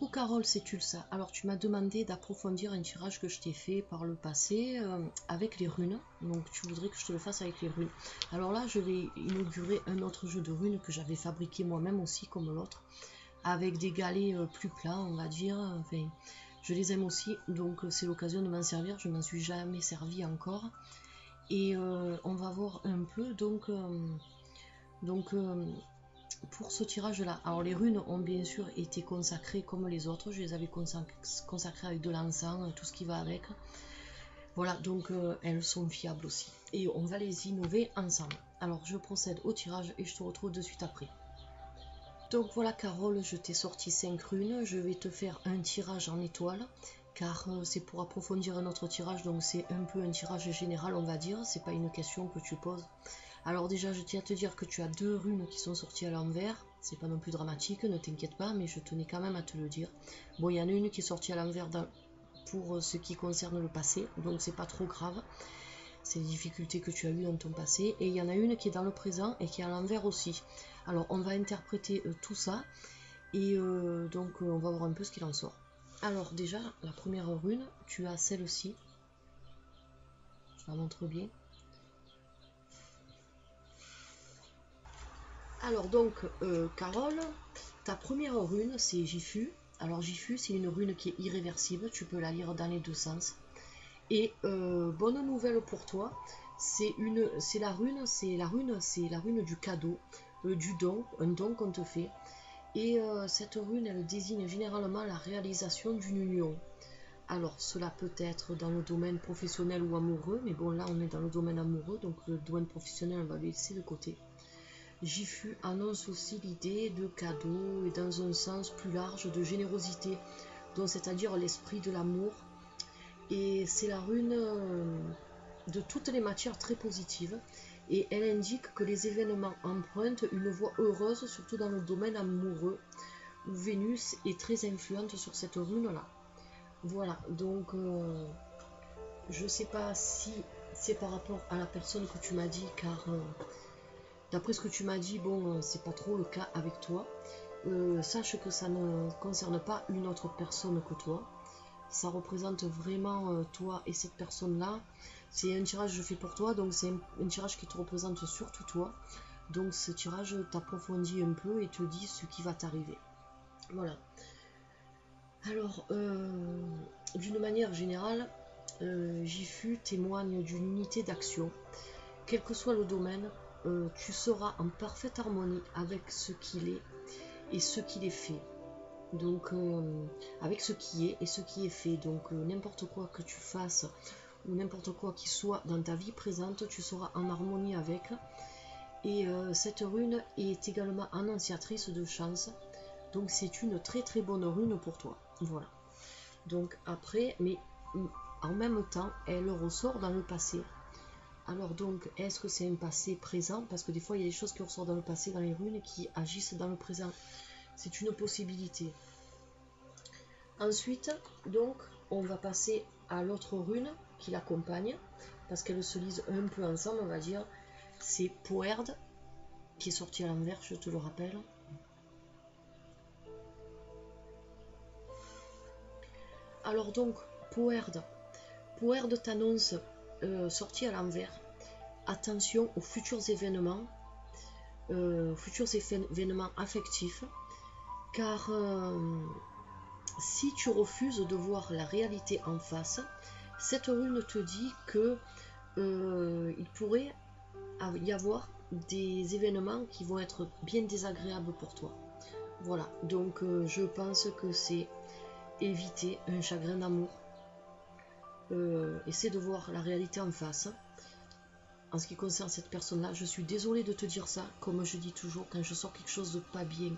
Coucou Carole, c'est Tulsa. Alors tu m'as demandé d'approfondir un tirage que je t'ai fait par le passé avec les runes. Donc tu voudrais que je te le fasse avec les runes. Alors là je vais inaugurer un autre jeu de runes que j'avais fabriqué moi-même aussi comme l'autre. Avec des galets plus plats on va dire. Enfin, je les aime aussi donc c'est l'occasion de m'en servir. Je ne m'en suis jamais servi encore. Et on va voir un peu donc pour ce tirage là, alors les runes ont bien sûr été consacrées comme les autres, je les avais consacrées avec de l'encens, tout ce qui va avec. Voilà, donc elles sont fiables aussi. Et on va les innover ensemble. Alors je procède au tirage et je te retrouve de suite après. Donc voilà Carole, je t'ai sorti 5 runes, je vais te faire un tirage en étoile, car c'est pour approfondir un autre tirage, donc c'est un peu un tirage général on va dire, c'est pas une question que tu poses. Alors déjà je tiens à te dire que tu as 2 runes qui sont sorties à l'envers, c'est pas non plus dramatique, ne t'inquiète pas, mais je tenais quand même à te le dire. Bon, il y en a une qui est sortie à l'envers pour ce qui concerne le passé, donc c'est pas trop grave, c'est les difficultés que tu as eues dans ton passé, et il y en a une qui est dans le présent et qui est à l'envers aussi. Alors on va interpréter tout ça, et donc on va voir un peu ce qu'il en sort. Alors déjà, la première rune, tu as celle-ci, je la montre bien. Alors donc, Carole, ta première rune, c'est Gifu. Alors Gifu, c'est une rune qui est irréversible, tu peux la lire dans les deux sens. Et bonne nouvelle pour toi, c'est la rune du cadeau, du don, un don qu'on te fait. Et cette rune, elle désigne généralement la réalisation d'une union. Alors, cela peut être dans le domaine professionnel ou amoureux, mais bon, là, on est dans le domaine amoureux, donc le domaine professionnel, on va le laisser de côté. Gifu annonce aussi l'idée de cadeau et dans un sens plus large de générosité, donc c'est-à-dire l'esprit de l'amour. Et c'est la rune de toutes les matières très positive. Et elle indique que les événements empruntent une voie heureuse, surtout dans le domaine amoureux, où Vénus est très influente sur cette rune-là. Voilà, donc je sais pas si c'est par rapport à la personne que tu m'as dit, car d'après ce que tu m'as dit, bon, c'est pas trop le cas avec toi. Sache que ça ne concerne pas une autre personne que toi. Ça représente vraiment toi et cette personne-là. C'est un tirage que je fais pour toi, donc c'est un tirage qui te représente surtout toi. Donc ce tirage t'approfondit un peu et te dit ce qui va t'arriver. Voilà. Alors, d'une manière générale, Gifu témoigne d'une unité d'action. Quel que soit le domaine, tu seras en parfaite harmonie avec ce qu'il est et ce qu'il est fait. Donc, avec ce qui est et ce qui est fait. Donc, n'importe quoi que tu fasses ou n'importe quoi qui soit dans ta vie présente, tu seras en harmonie avec. Et cette rune est également annonciatrice de chance. Donc, c'est une très très bonne rune pour toi. Voilà. Donc, après, mais en même temps, elle ressort dans le passé. Alors donc, est-ce que c'est un passé présent? Parce que des fois, il y a des choses qui ressortent dans le passé, dans les runes, qui agissent dans le présent. C'est une possibilité. Ensuite, donc, on va passer à l'autre rune qui l'accompagne, parce qu'elles se lisent un peu ensemble, on va dire. C'est Poerd, qui est sorti à l'envers, je te le rappelle. Alors donc, Poerd t'annonce, sorti à l'envers, attention aux futurs événements affectifs, car si tu refuses de voir la réalité en face, cette rune te dit que il pourrait y avoir des événements qui vont être bien désagréables pour toi. Voilà, donc je pense que c'est éviter un chagrin d'amour. Essaie de voir la réalité en face. En ce qui concerne cette personne-là, je suis désolée de te dire ça, comme je dis toujours, quand je sors quelque chose de pas bien,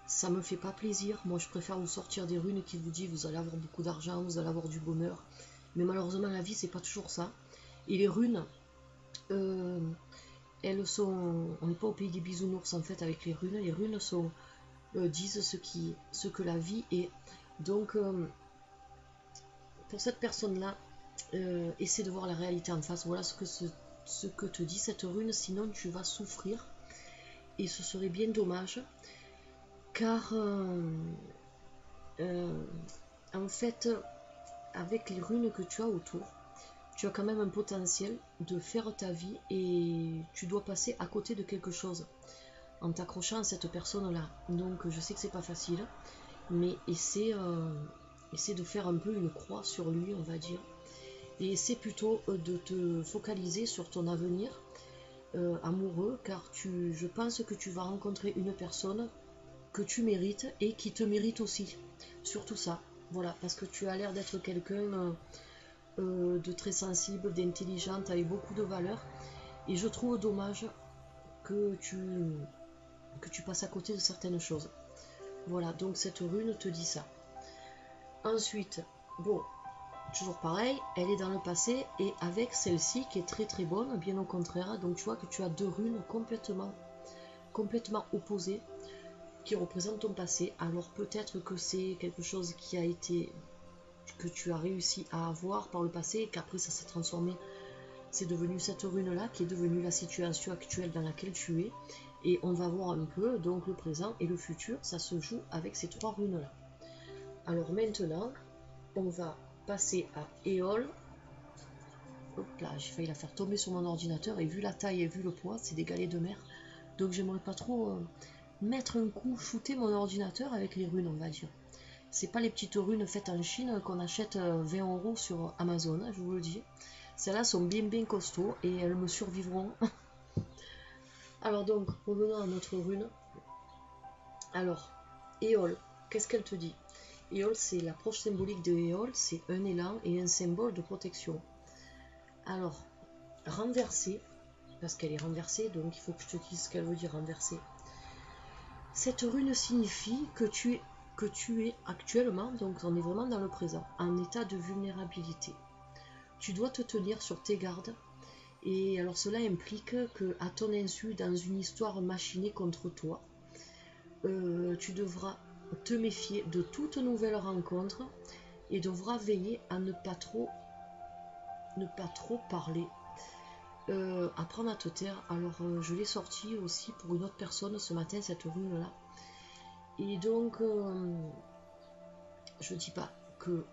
ça me fait pas plaisir. Moi, je préfère vous sortir des runes qui vous disent vous allez avoir beaucoup d'argent, vous allez avoir du bonheur. Mais malheureusement, la vie, c'est pas toujours ça. Et les runes, elles sont... On n'est pas au pays des bisounours, en fait, avec les runes. Les runes disent ce que la vie est. Donc, pour cette personne-là, essaie de voir la réalité en face. Voilà ce que te dit cette rune, sinon tu vas souffrir. Et ce serait bien dommage. Car Euh, en fait, avec les runes que tu as autour, tu as quand même un potentiel de faire ta vie et tu dois passer à côté de quelque chose en t'accrochant à cette personne-là. Donc je sais que c'est pas facile, mais essaie de faire un peu une croix sur lui, on va dire. Et essaie plutôt de te focaliser sur ton avenir amoureux, car je pense que tu vas rencontrer une personne que tu mérites et qui te mérite aussi. Surtout ça, voilà, parce que tu as l'air d'être quelqu'un de très sensible, d'intelligente, avec beaucoup de valeurs. Et je trouve dommage que tu passes à côté de certaines choses. Voilà, donc cette rune te dit ça. Ensuite, bon, toujours pareil, elle est dans le passé et avec celle-ci qui est très très bonne, bien au contraire. Donc tu vois que tu as deux runes complètement opposées qui représentent ton passé. Alors peut-être que c'est quelque chose qui a été que tu as réussi à avoir par le passé et qu'après ça s'est transformé. C'est devenu cette rune-là qui est devenue la situation actuelle dans laquelle tu es. Et on va voir un peu, donc le présent et le futur, ça se joue avec ces trois runes-là. Alors maintenant, on va passer à Éole. Hop là, j'ai failli la faire tomber sur mon ordinateur et vu la taille et vu le poids, c'est des galets de mer. Donc j'aimerais pas trop mettre un coup, shooter mon ordinateur avec les runes, on va dire. C'est pas les petites runes faites en Chine qu'on achète 20 € sur Amazon, je vous le dis. Celles-là sont bien costauds et elles me survivront. Alors donc, revenons à notre rune. Alors, Éole, qu'est-ce qu'elle te dit? Éole, c'est l'approche symbolique de Éole, c'est un élan et un symbole de protection. Alors, renversée, parce qu'elle est renversée, donc il faut que je te dise ce qu'elle veut dire renversée. Cette rune signifie que tu es actuellement, donc on est vraiment dans le présent, en état de vulnérabilité. Tu dois te tenir sur tes gardes. Et alors cela implique que, à ton insu, dans une histoire machinée contre toi, tu devras te méfier de toute nouvelle rencontre et devras veiller à ne pas trop parler, apprendre à te taire. Alors je l'ai sorti aussi pour une autre personne ce matin, cette rune là. Et donc je dis pas que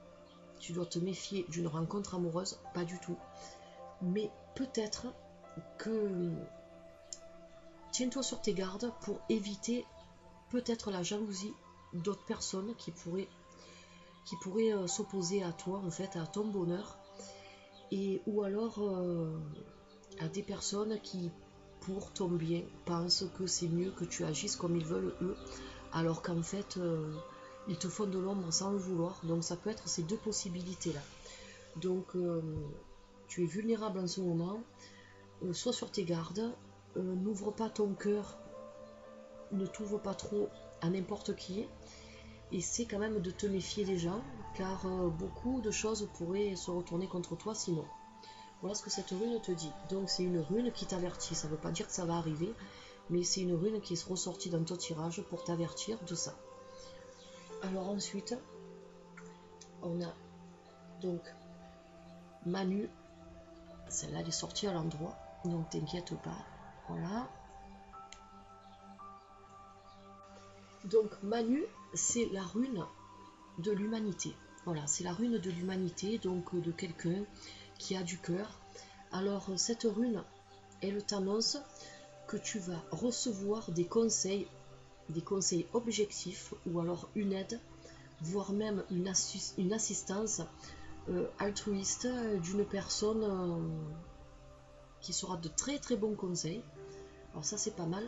tu dois te méfier d'une rencontre amoureuse, pas du tout, mais peut-être que tiens-toi sur tes gardes pour éviter peut-être la jalousie d'autres personnes qui pourraient s'opposer à toi, en fait, à ton bonheur, et ou alors à des personnes qui, pour ton bien, pensent que c'est mieux que tu agisses comme ils veulent eux, alors qu'en fait, ils te font de l'ombre sans le vouloir. Donc ça peut être ces deux possibilités-là. Donc tu es vulnérable en ce moment, sois sur tes gardes, n'ouvre pas ton cœur, ne t'ouvre pas trop à n'importe qui, et c'est quand même de te méfier des gens, car beaucoup de choses pourraient se retourner contre toi sinon. Voilà ce que cette rune te dit. Donc c'est une rune qui t'avertit, ça ne veut pas dire que ça va arriver, mais c'est une rune qui est ressortie dans ton tirage pour t'avertir de ça. Alors ensuite, on a donc Manu, celle-là elle est sortie à l'endroit, donc t'inquiète pas, voilà. Donc Manu, c'est la rune de l'humanité. Voilà, c'est la rune de l'humanité, donc de quelqu'un qui a du cœur. Alors cette rune, elle t'annonce que tu vas recevoir des conseils objectifs ou alors une aide, voire même une assistance altruiste d'une personne qui sera de très très bons conseils. Alors ça c'est pas mal.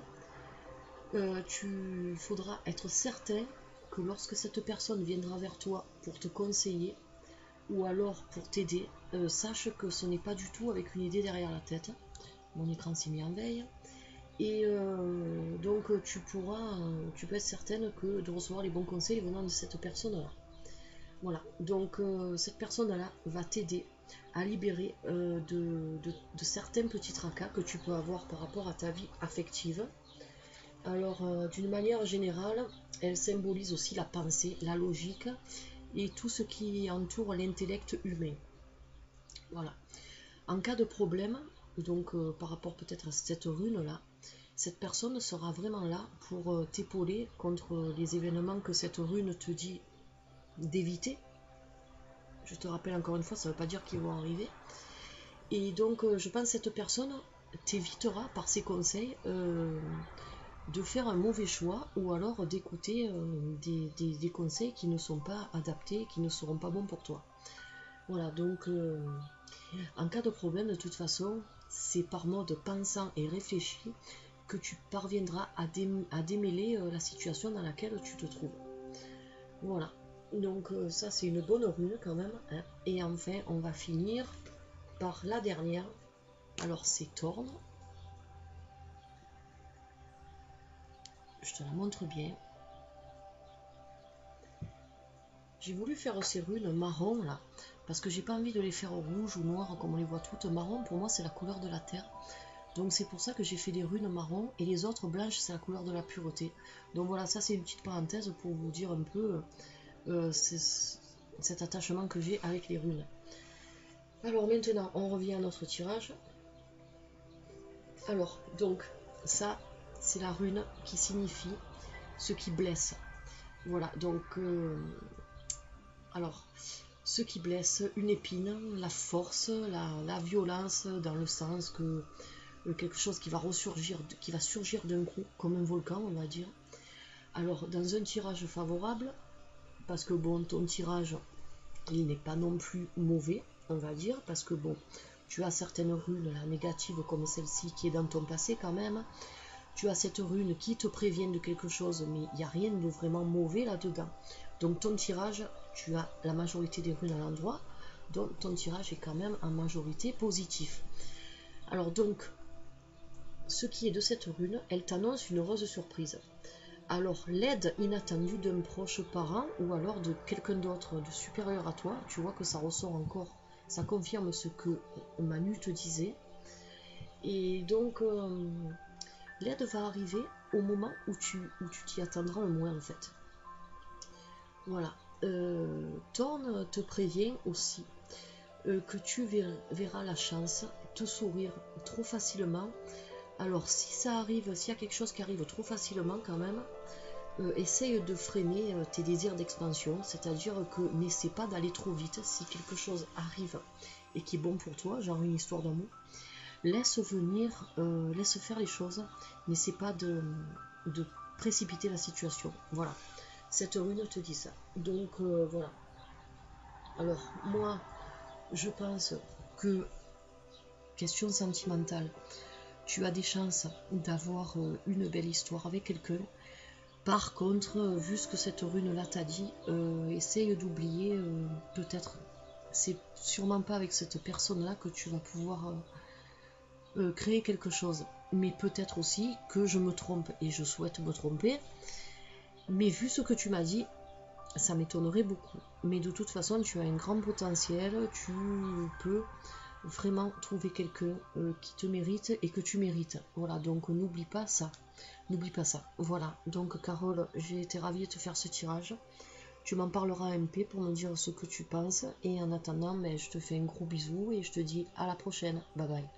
Tu faudra être certain que lorsque cette personne viendra vers toi pour te conseiller ou alors pour t'aider, sache que ce n'est pas du tout avec une idée derrière la tête. Mon écran s'est mis en veille. Et donc tu peux être certaine de recevoir les bons conseils venant de cette personne-là. Voilà, donc cette personne-là va t'aider à libérer de certains petits tracas que tu peux avoir par rapport à ta vie affective. Alors, d'une manière générale, elle symbolise aussi la pensée, la logique et tout ce qui entoure l'intellect humain. Voilà. En cas de problème, donc par rapport peut-être à cette rune-là, cette personne sera vraiment là pour t'épauler contre les événements que cette rune te dit d'éviter. Je te rappelle encore une fois, ça ne veut pas dire qu'ils vont arriver. Et donc, je pense que cette personne t'évitera par ses conseils de faire un mauvais choix ou alors d'écouter des conseils qui ne sont pas adaptés, qui ne seront pas bons pour toi. Voilà, donc en cas de problème, de toute façon, c'est par mode pensant et réfléchi que tu parviendras à démêler la situation dans laquelle tu te trouves. Voilà, donc ça c'est une bonne rune quand même, hein. Et enfin, on va finir par la dernière. Alors c'est Thorn. Je te la montre bien. J'ai voulu faire ces runes marron là, parce que j'ai pas envie de les faire rouge ou noir comme on les voit toutes. Marron pour moi c'est la couleur de la terre. Donc c'est pour ça que j'ai fait des runes marron et les autres blanches c'est la couleur de la pureté. Donc voilà, ça c'est une petite parenthèse pour vous dire un peu cet attachement que j'ai avec les runes. Alors maintenant on revient à notre tirage. Alors donc ça c'est la rune qui signifie ce qui blesse. Voilà, donc alors ce qui blesse, une épine, la force, la violence, dans le sens que quelque chose qui va ressurgir, qui va surgir d'un coup, comme un volcan, on va dire. Alors, dans un tirage favorable, parce que bon, ton tirage, il n'est pas non plus mauvais, on va dire, parce que bon, tu as certaines runes là, négatives comme celle-ci qui est dans ton passé quand même. Tu as cette rune qui te prévient de quelque chose, mais il n'y a rien de vraiment mauvais là-dedans. Donc ton tirage, tu as la majorité des runes à l'endroit, donc ton tirage est quand même en majorité positif. Alors donc, ce qui est de cette rune, elle t'annonce une heureuse surprise. Alors l'aide inattendue d'un proche parent ou alors de quelqu'un d'autre de supérieur à toi, tu vois que ça ressort encore, ça confirme ce que Manu te disait. Et donc l'aide va arriver au moment où tu t'y attendras le moins en fait. Voilà. Thorn te prévient aussi que tu verras la chance te sourire trop facilement. Alors si ça arrive, s'il y a quelque chose qui arrive trop facilement quand même, essaye de freiner tes désirs d'expansion, c'est-à-dire que n'essaie pas d'aller trop vite. Si quelque chose arrive et qui est bon pour toi, genre une histoire d'amour, laisse venir, laisse faire les choses, n'essaie pas de précipiter la situation. Voilà, cette rune te dit ça. Donc voilà. Alors moi, je pense que, question sentimentale, tu as des chances d'avoir une belle histoire avec quelqu'un. Par contre, vu ce que cette rune-là t'a dit, essaye d'oublier, peut-être, c'est sûrement pas avec cette personne-là que tu vas pouvoir créer quelque chose. Mais peut-être aussi que je me trompe, et je souhaite me tromper. Mais vu ce que tu m'as dit, ça m'étonnerait beaucoup. Mais de toute façon, tu as un grand potentiel, tu peux vraiment trouver quelqu'un qui te mérite et que tu mérites. Voilà, donc n'oublie pas ça. N'oublie pas ça. Voilà, donc Carole, j'ai été ravie de te faire ce tirage. Tu m'en parleras à MP pour me dire ce que tu penses. Et en attendant, je te fais un gros bisou et je te dis à la prochaine. Bye bye.